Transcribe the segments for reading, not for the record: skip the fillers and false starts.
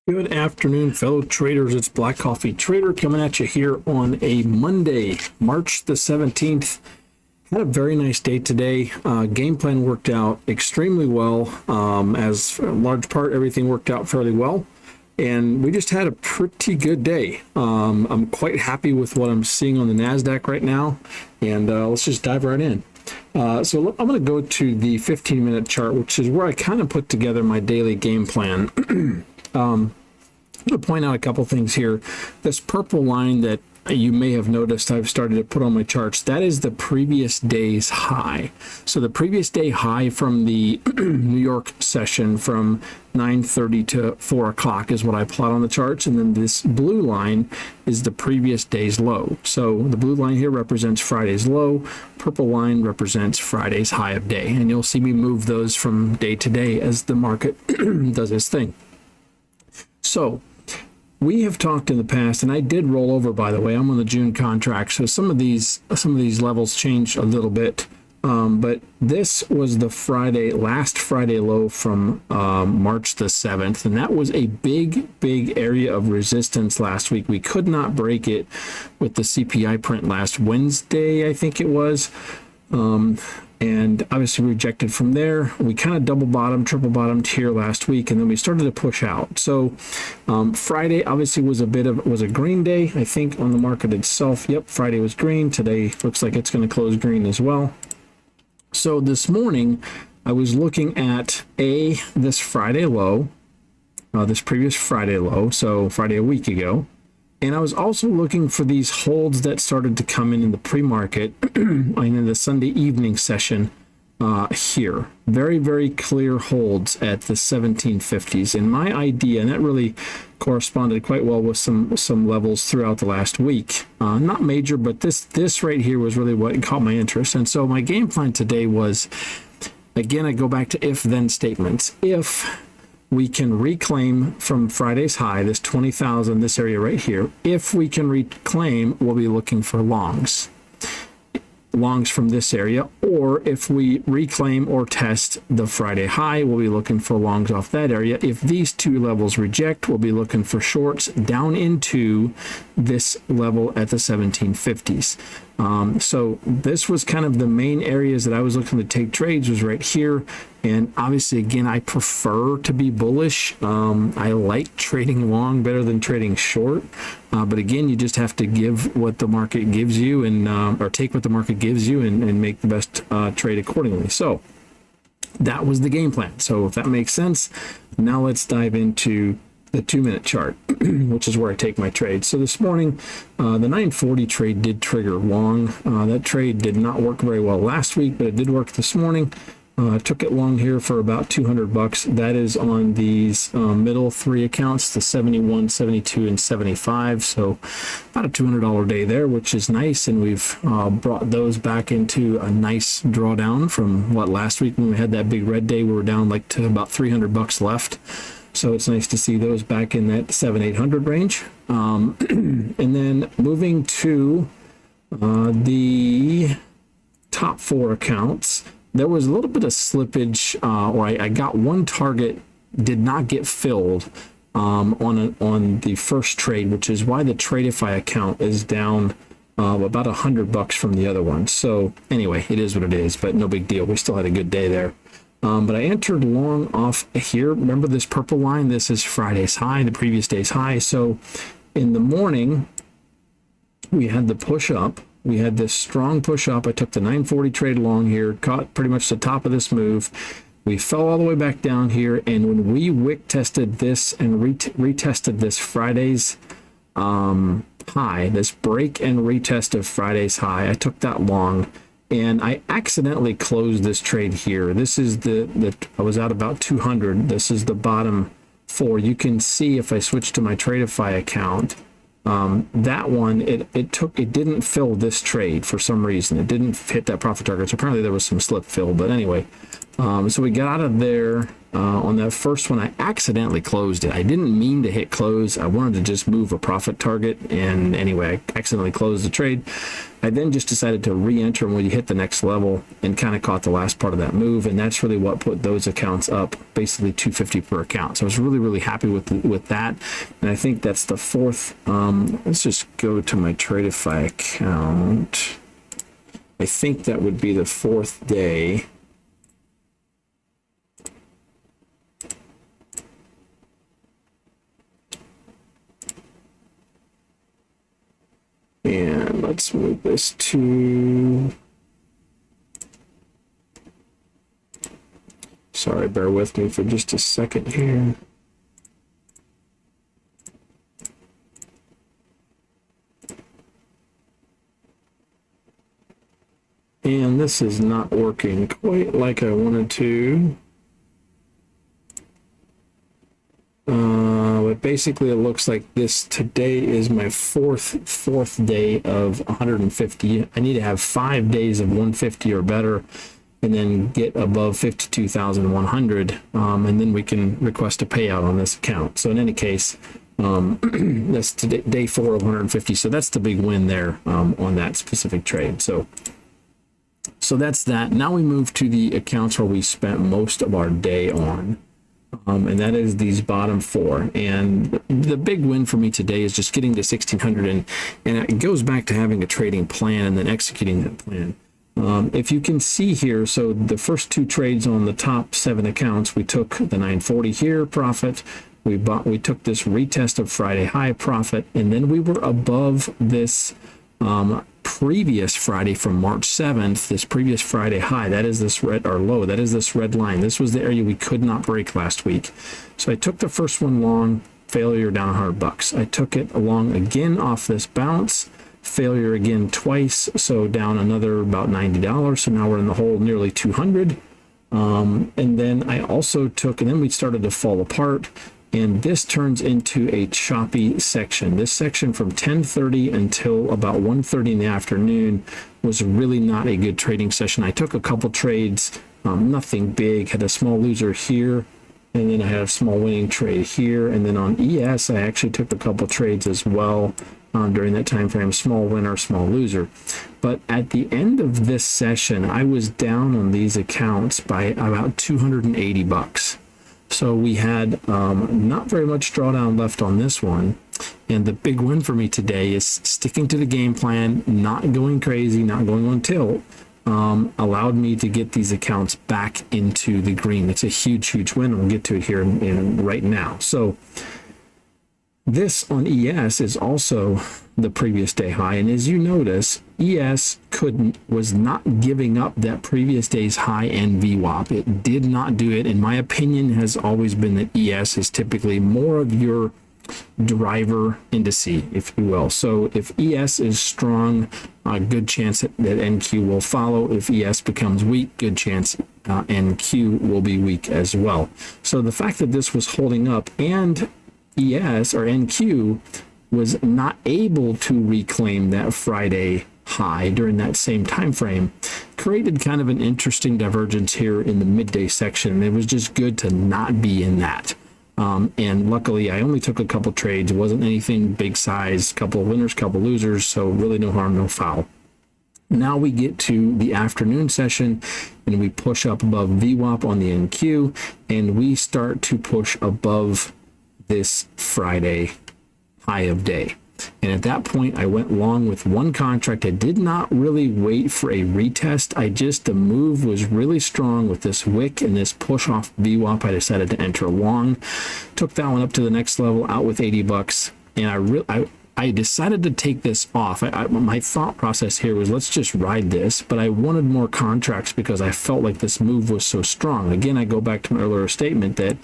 Good afternoon, fellow traders. It's Black Coffee Trader coming at you here on a Monday, March the 17th. Had a very nice day today. Game plan worked out extremely well. As for a large part, everything worked out fairly well. And we just had a pretty good day. I'm quite happy with what I'm seeing on the Nasdaq right now. And let's just dive right in. So I'm going to go to the 15-minute chart, which is where I kind of put together my daily game plan. I'm going to point out a couple things here. This purple line that you may have noticed I've started to put on my charts, that is the previous day's high. So the previous day high from the New York session from 9:30 to 4 o'clock is what I plot on the charts. And then this blue line is the previous day's low. So the blue line here represents Friday's low. Purple line represents Friday's high of day. And you'll see me move those from day to day as the market does its thing. So we have talked in the past, and I did roll over, by the way. I'm on the June contract, so some of these levels changed a little bit. But this was the last Friday low from March the 7th, and that was a big area of resistance last week. We could not break it with the CPI print last Wednesday, I think it was. And obviously rejected from there. We kind of double bottomed, triple bottomed here last week, and then we started to push out. So Friday obviously was a green day, I think, on the market itself. Yep, Friday was green. Today looks like it's going to close green as well. So this morning I was looking at this Friday low, this previous Friday low, so Friday a week ago. And I was also looking for these holds that started to come in the pre-market and in the Sunday evening session here. Very clear holds at the 1750s. And my idea, and that really corresponded quite well with some levels throughout the last week. Not major, but this right here was really what caught my interest. And so my game plan today was, again, I go back to if-then statements. If we can reclaim from Friday's high, this 20,000, this area right here. If we can reclaim, we'll be looking for longs from this area, or if we reclaim or test the Friday high, we'll be looking for longs off that area. If these two levels reject, we'll be looking for shorts down into this level at the 1750s. So this was kind of the main areas that I was looking to take trades, was right here. And obviously, again, I prefer to be bullish. I like trading long better than trading short. But again, you just have to give what the market gives you, and or take what the market gives you, and make the best trade accordingly. So that was the game plan. So if that makes sense, now let's dive into the 2-minute chart, which is where I take my trade. So this morning, the 940 trade did trigger long. That trade did not work very well last week, but it did work this morning. Took it long here for about $200. That is on these middle three accounts, the 71, 72, and 75. So about a $200 day there, which is nice. And we've brought those back into a nice drawdown from last week when we had that big red day. We were down like to about $300 left. So it's nice to see those back in that 700-800 range. And then moving to the top four accounts, there was a little bit of slippage, or I got one target, did not get filled on the first trade, which is why the Tradeify account is down about $100 from the other one. So anyway, it is what it is, but no big deal. We still had a good day there. But I entered long off here. Remember this purple line? This is Friday's high, the previous day's high. So in the morning, we had the push up. We had this strong push up. I took the 940 trade long here, caught pretty much the top of this move. We fell all the way back down here, and when we wick tested this and retested this Friday's high, this break and retest of Friday's high, I took that long, and I accidentally closed this trade here. This is I was at about 200. This is the bottom four. You can see if I switch to my Tradeify account, that one, it didn't fill this trade for some reason. It didn't hit that profit target. So apparently there was some slip fill, but anyway, so we got out of there on that first one, I accidentally closed it. I didn't mean to hit close. I wanted to just move a profit target. And anyway, I accidentally closed the trade. I then just decided to re-enter when you hit the next level and kind of caught the last part of that move. And that's really what put those accounts up, basically $250 per account. So I was really, really happy with that. And I think that's the fourth. Let's just go to my Tradeify account. I think that would be the fourth day. And let's move this to, sorry, bear with me for just a second here. And this is not working quite like I wanted to. But basically it looks like this today is my fourth day of 150. I need to have 5 days of 150 or better and then get above 52,100, and then we can request a payout on this account. So in any case, that's today, day 4 of 150. So that's the big win there on that specific trade. So that's that. Now we move to the accounts where we spent most of our day on. And that is these bottom 4. And the big win for me today is just getting to 1,600. And it goes back to having a trading plan and then executing that plan. If you can see here, so the first 2 trades on the top 7 accounts, we took the 940 here profit. We took this retest of Friday high profit, and then we were above this previous Friday from March 7th, this previous Friday high. That is this red, or low, that is this red line. This was the area we could not break last week. So I took the first one long, failure, down $100. I took it along again off this bounce, failure again twice, so down another about $90. So now we're in the hole nearly 200. And then I also took, and then we started to fall apart. And this turns into a choppy section. This section from 10:30 until about 1:30 in the afternoon was really not a good trading session. I took a couple trades, nothing big, had a small loser here, and then I had a small winning trade here. And then on ES, I actually took a couple trades as well during that time frame, small winner, small loser. But at the end of this session, I was down on these accounts by about $280. So we had not very much drawdown left on this one. And the big win for me today is sticking to the game plan, not going crazy, not going on tilt, allowed me to get these accounts back into the green. It's a huge, huge win. We'll get to it here in right now. So this on ES is also the previous day high. And as you notice, ES was not giving up that previous day's high and VWAP. It did not do it. In my opinion, has always been that ES is typically more of your driver indice, if you will. So if ES is strong, good chance that NQ will follow. If ES becomes weak, good chance NQ will be weak as well. So the fact that this was holding up and ES or NQ was not able to reclaim that Friday high during that same time frame created kind of an interesting divergence here in the midday section. It was just good to not be in that. And luckily I only took a couple trades. It wasn't anything big size, couple of winners, couple of losers. So really no harm, no foul. Now we get to the afternoon session and we push up above VWAP on the NQ and we start to push above this Friday high of day. And at that point, I went long with one contract. I did not really wait for a retest. The move was really strong with this wick and this push off VWAP. I decided to enter long, took that one up to the next level, out with $80. And I decided to take this off. My thought process here was, let's just ride this, but I wanted more contracts because I felt like this move was so strong. Again, I go back to my earlier statement that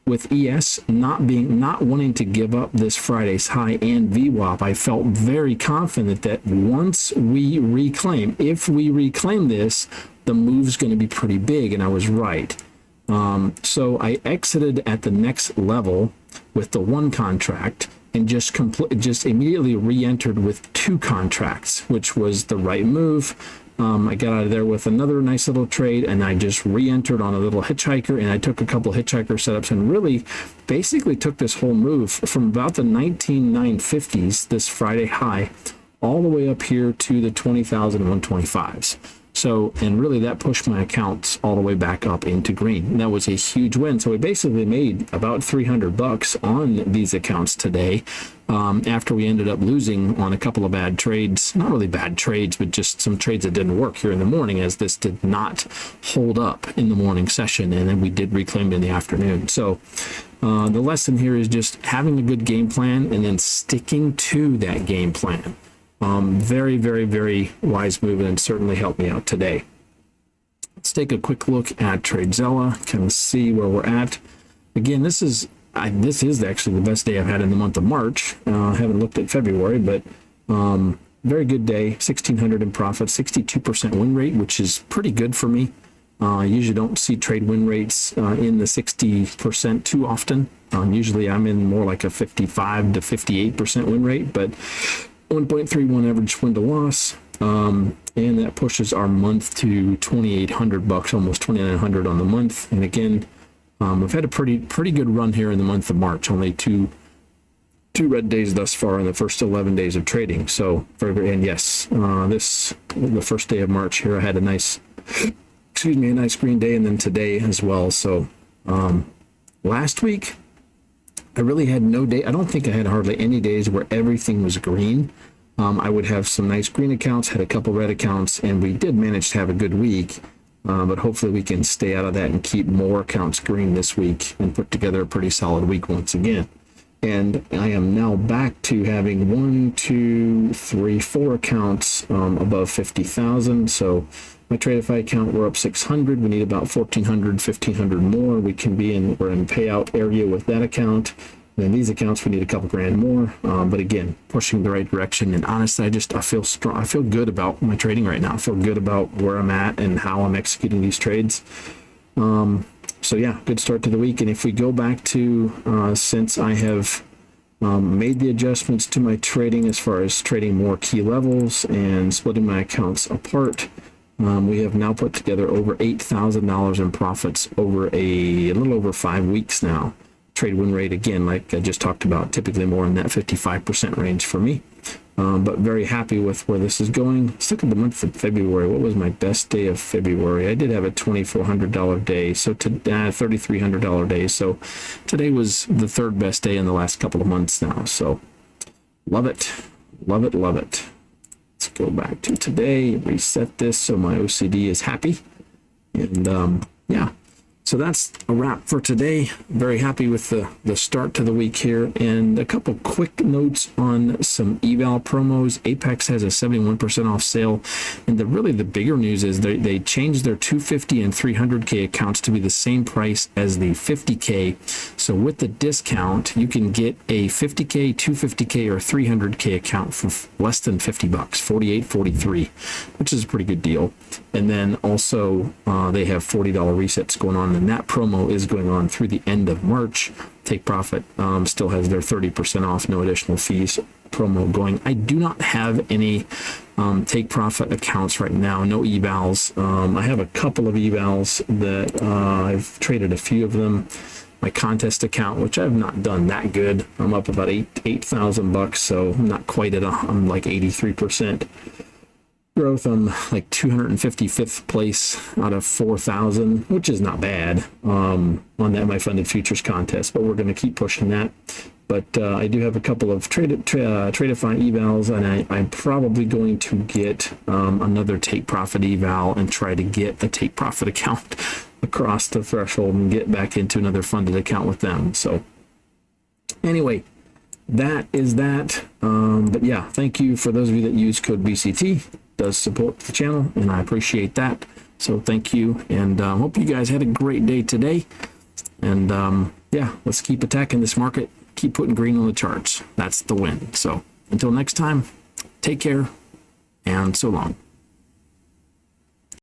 with ES not wanting to give up this Friday's high and VWAP, I felt very confident that once we reclaim, if we reclaim this, the move's going to be pretty big, and I was right. So I exited at the next level with the one contract and just immediately re-entered with two contracts, which was the right move. I got out of there with another nice little trade, and I just re-entered on a little hitchhiker, and I took a couple hitchhiker setups and really basically took this whole move from about the 19,950s, this Friday high, all the way up here to the 20,125s. So, and really that pushed my accounts all the way back up into green. And that was a huge win. So we basically made about $300 on these accounts today, after we ended up losing on a couple of bad trades. Not really bad trades, but just some trades that didn't work here in the morning, as this did not hold up in the morning session. And then we did reclaim it in the afternoon. So the lesson here is just having a good game plan and then sticking to that game plan. Very, very, very wise move, and certainly helped me out today. Let's take a quick look at TradeZella, kind of see where we're at. Again, this is actually the best day I've had in the month of March. I haven't looked at February, but very good day. 1,600 in profit, 62% win rate, which is pretty good for me. I usually don't see trade win rates in the 60% too often. Usually I'm in more like a 55 to 58% win rate, but 1.31 average win to loss, and that pushes our month to $2,800, almost $2,900 on the month. And again, we've had a pretty good run here in the month of March. Only two red days thus far in the first 11 days of trading. So and yes, the first day of March here, I had a nice green day, and then today as well. So last week, I really had no day. I don't think I had hardly any days where everything was green. I would have some nice green accounts, had a couple red accounts, and we did manage to have a good week. But hopefully we can stay out of that and keep more accounts green this week and put together a pretty solid week once again. And I am now back to having 4 accounts above 50,000. So my Tradeify account, we're up 600. We need about 1,400, 1,500 more. We're in payout area with that account. And then these accounts, we need a couple grand more. But again, pushing the right direction. And honestly, I feel strong. I feel good about my trading right now. I feel good about where I'm at and how I'm executing these trades. So yeah, good start to the week. And if we go back to since I have made the adjustments to my trading as far as trading more key levels and splitting my accounts apart, we have now put together over $8,000 in profits over a little over 5 weeks now. Trade win rate, again, like I just talked about, typically more in that 55% range for me. But very happy with where this is going. Let's look at the month of February. What was my best day of February? I did have a $2,400 day, so $3,300 day. So today was the third best day in the last couple of months now. So love it, love it, love it. Let's go back to today, reset this so my OCD is happy. And yeah, so that's a wrap for today. Very happy with the start to the week here. And a couple quick notes on some eval promos. Apex has a 71% off sale. And really the bigger news is they changed their 250 and 300K accounts to be the same price as the 50K. So with the discount, you can get a 50K, 250K, or 300K account for less than $50, $48.43, which is a pretty good deal. And then also they have $40 resets going on, and that promo is going on through the end of March. Take Profit still has their 30% off, no additional fees promo going. I do not have any Take Profit accounts right now, no evals. I have a couple of evals that I've traded a few of them. My contest account, which I've not done that good. I'm up about $8,000, so I'm not quite at I'm like 83% growth. I'm like 255th place out of 4,000, which is not bad on that my funded futures contest, but we're going to keep pushing that. But I do have a couple of Tradeify evals, and I'm probably going to get another Take Profit eval and try to get a Take Profit account across the threshold and get back into another funded account with them. So anyway, that is that. But yeah, thank you for those of you that use code BCT. Does support the channel, and I appreciate that. So thank you, and hope you guys had a great day today. And yeah, let's keep attacking this market, keep putting green on the charts. That's the win. So until next time, take care, and so long.